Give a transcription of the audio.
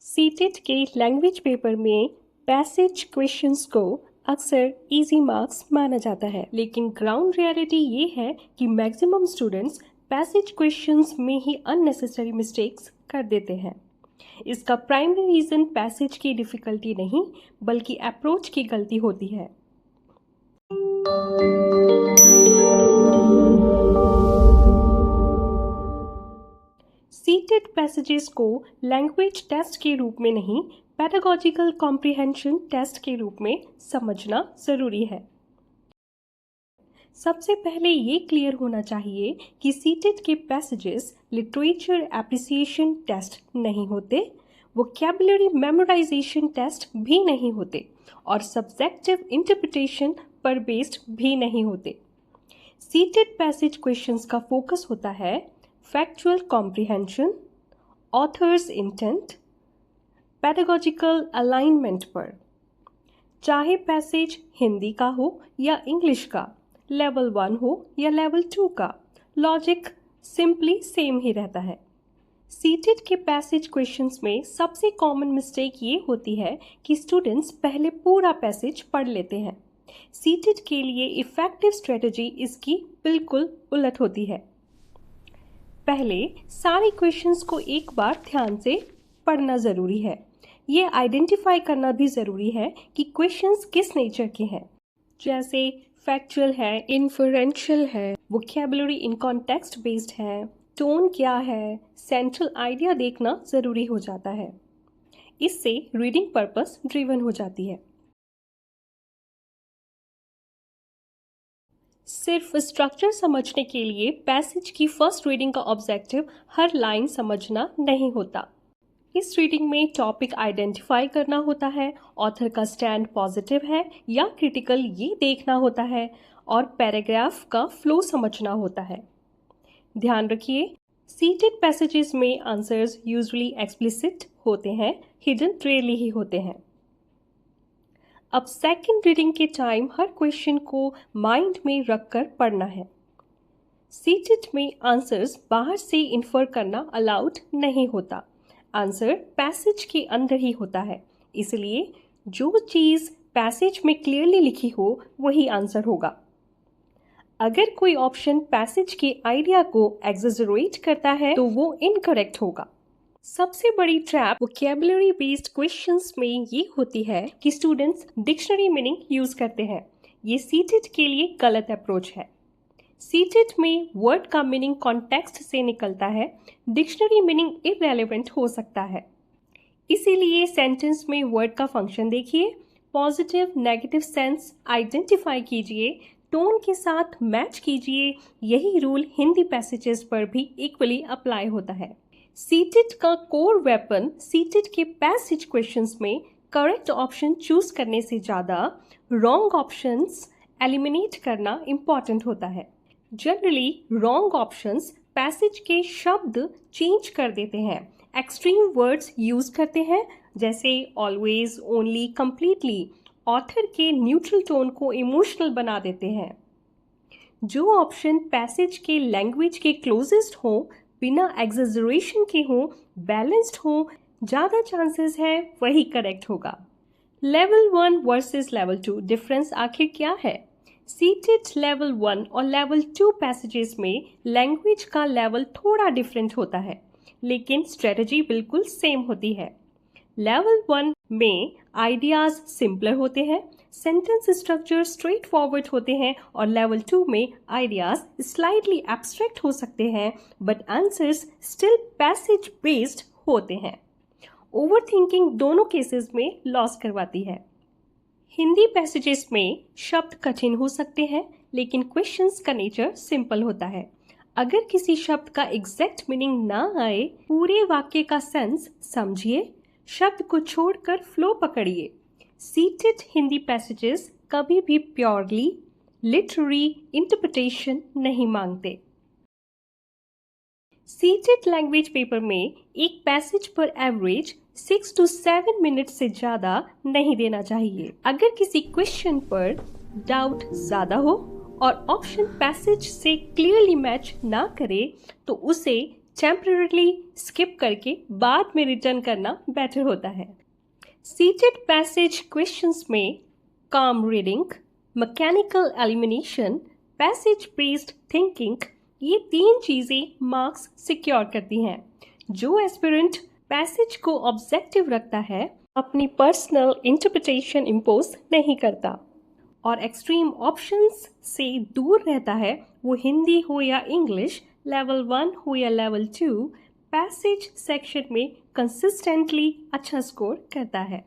CTET के language paper में passage questions को अक्सर इजी मार्क्स माना जाता है, लेकिन ग्राउंड रियलिटी ये है कि मैक्सिमम स्टूडेंट्स पैसेज क्वेश्चंस में ही अननेसेसरी मिस्टेक्स कर देते हैं। इसका प्राइमरी रीज़न पैसेज की डिफ़िकल्टी नहीं बल्कि अप्रोच की गलती होती है। सीटेट पैसेजेस को लैंग्वेज टेस्ट के रूप में नहीं, पेडागोजिकल कॉम्प्रिहेंशन टेस्ट के रूप में समझना ज़रूरी है। सबसे पहले ये क्लियर होना चाहिए कि सीटेट के पैसेजेस लिटरेचर एप्रिसिएशन टेस्ट नहीं होते, वोकैबुलरी मेमोराइजेशन टेस्ट भी नहीं होते और सब्जेक्टिव इंटरप्रिटेशन पर बेस्ड भी नहीं होते। सीटेट पैसेज क्वेश्चंस का फोकस होता है factual comprehension, authors intent, pedagogical alignment पर। चाहे पैसेज हिंदी का हो या इंग्लिश का, लेवल 1 हो या लेवल 2 का, लॉजिक सिंपली सेम ही रहता है। सीटेट के पैसेज क्वेश्चंस में सबसे कॉमन मिस्टेक ये होती है कि स्टूडेंट्स पहले पूरा पैसेज पढ़ लेते हैं। सीटेट के लिए इफेक्टिव स्ट्रेटजी इसकी बिल्कुल उलट होती है। पहले सारे क्वेश्चंस को एक बार ध्यान से पढ़ना ज़रूरी है। ये आइडेंटिफाई करना भी ज़रूरी है कि क्वेश्चंस किस नेचर के हैं, जैसे फैक्चुअल है, इन्फरेंशियल है, वोकैबुलरी इन कॉन्टेक्स्ट बेस्ड है, टोन क्या है, सेंट्रल आइडिया देखना ज़रूरी हो जाता है। इससे रीडिंग पर्पस ड्रिवन हो जाती है। सिर्फ स्ट्रक्चर समझने के लिए पैसेज की फर्स्ट रीडिंग का ऑब्जेक्टिव हर लाइन समझना नहीं होता। इस रीडिंग में टॉपिक आइडेंटिफाई करना होता है, ऑथर का स्टैंड पॉजिटिव है या क्रिटिकल ये देखना होता है और पैराग्राफ का फ्लो समझना होता है। ध्यान रखिए, सीटेड पैसेजेस में आंसर्स यूजुअली एक्सप्लिसिट होते हैं, हिडन रेयरली ही होते हैं। अब सेकंड रीडिंग के टाइम हर क्वेश्चन को माइंड में रखकर पढ़ना है। सीटेट में आंसर्स बाहर से इन्फर करना अलाउड नहीं होता। आंसर पैसेज के अंदर ही होता है, इसलिए जो चीज़ पैसेज में क्लियरली लिखी हो वही आंसर होगा। अगर कोई ऑप्शन पैसेज के आइडिया को एग्जैजरेट करता है तो वो इनकरेक्ट होगा। सबसे बड़ी ट्रैप वोकैबुलरी बेस्ड क्वेश्चंस में ये होती है कि स्टूडेंट्स डिक्शनरी मीनिंग यूज करते हैं। ये सीटेट के लिए गलत अप्रोच है। सीटेट में वर्ड का मीनिंग कॉन्टेक्स्ट से निकलता है, डिक्शनरी मीनिंग इररेलेवेंट हो सकता है। इसीलिए सेंटेंस में वर्ड का फंक्शन देखिए, पॉजिटिव नेगेटिव सेंस आइडेंटिफाई कीजिए, टोन के साथ मैच कीजिए। यही रूल हिंदी पैसेजेस पर भी इक्वली अप्लाई होता है। सीटेट का कोर वेपन सीटेट के पैसेज क्वेश्चंस में करेक्ट ऑप्शन चूज करने से ज़्यादा रॉन्ग ऑप्शंस एलिमिनेट करना इम्पॉर्टेंट होता है। जनरली रॉन्ग ऑप्शंस पैसेज के शब्द चेंज कर देते हैं, एक्सट्रीम वर्ड्स यूज करते हैं जैसे ऑलवेज, ओनली, कंप्लीटली, ऑथर के न्यूट्रल टोन को इमोशनल बना देते हैं। जो ऑप्शन पैसेज के लैंग्वेज के क्लोजेस्ट हो, बिना एग्जैजरेशन के हो, बैलेंस्ड हो, ज़्यादा चांसेस है वही करेक्ट होगा। लेवल 1 वर्सेस लेवल 2 डिफरेंस आखिर क्या है? सीटेट लेवल 1 और लेवल 2 पैसेजेस में लैंग्वेज का लेवल थोड़ा डिफरेंट होता है, लेकिन स्ट्रेटजी बिल्कुल सेम होती है। लेवल 1 में आइडियाज सिंपलर होते हैं, सेंटेंस स्ट्रक्चर स्ट्रेट फॉरवर्ड होते हैं और लेवल 2 में आइडियाज स्लाइटली एब्स्ट्रैक्ट हो सकते हैं but answers still passage based होते हैं। ओवरथिंकिंग दोनों केसेस में लॉस करवाती है। हिंदी पैसेजेस में शब्द कठिन हो सकते हैं, लेकिन क्वेश्चंस का नेचर सिंपल होता है। अगर किसी शब्द का एग्जैक्ट मीनिंग ना आए, पूरे वाक्य का सेंस समझिए, शब्द को छोड़कर फ्लो पकड़िए। सीटेड हिंदी पैसेजेस कभी भी प्योरली लिटरेरी इंटरप्रिटेशन नहीं मांगते। सीटेड लैंग्वेज पेपर में एक पैसेज पर एवरेज 6 to 7 मिनट से ज़्यादा नहीं देना चाहिए। अगर किसी क्वेश्चन पर डाउट ज़्यादा हो और ऑप्शन पैसेज से क्लियरली मैच ना करे तो उसे टेम्पररीली स्किप करके बाद में रिटर्न करना बेटर होता है। सीटेड पैसेज क्वेश्चंस में काम reading, mechanical elimination, passage based thinking, ये 3 चीज़ें मार्क्स सिक्योर करती हैं। जो एस्पिरेंट पैसेज को ऑब्जेक्टिव रखता है अपनी पर्सनल इंटरप्रिटेशन इम्पोज नहीं करता और एक्सट्रीम ऑप्शंस से दूर रहता है, वो हिंदी हो या इंग्लिश, लेवल 1 हो या लेवल 2, पैसेज सेक्शन में कंसिस्टेंटली अच्छा स्कोर करता है।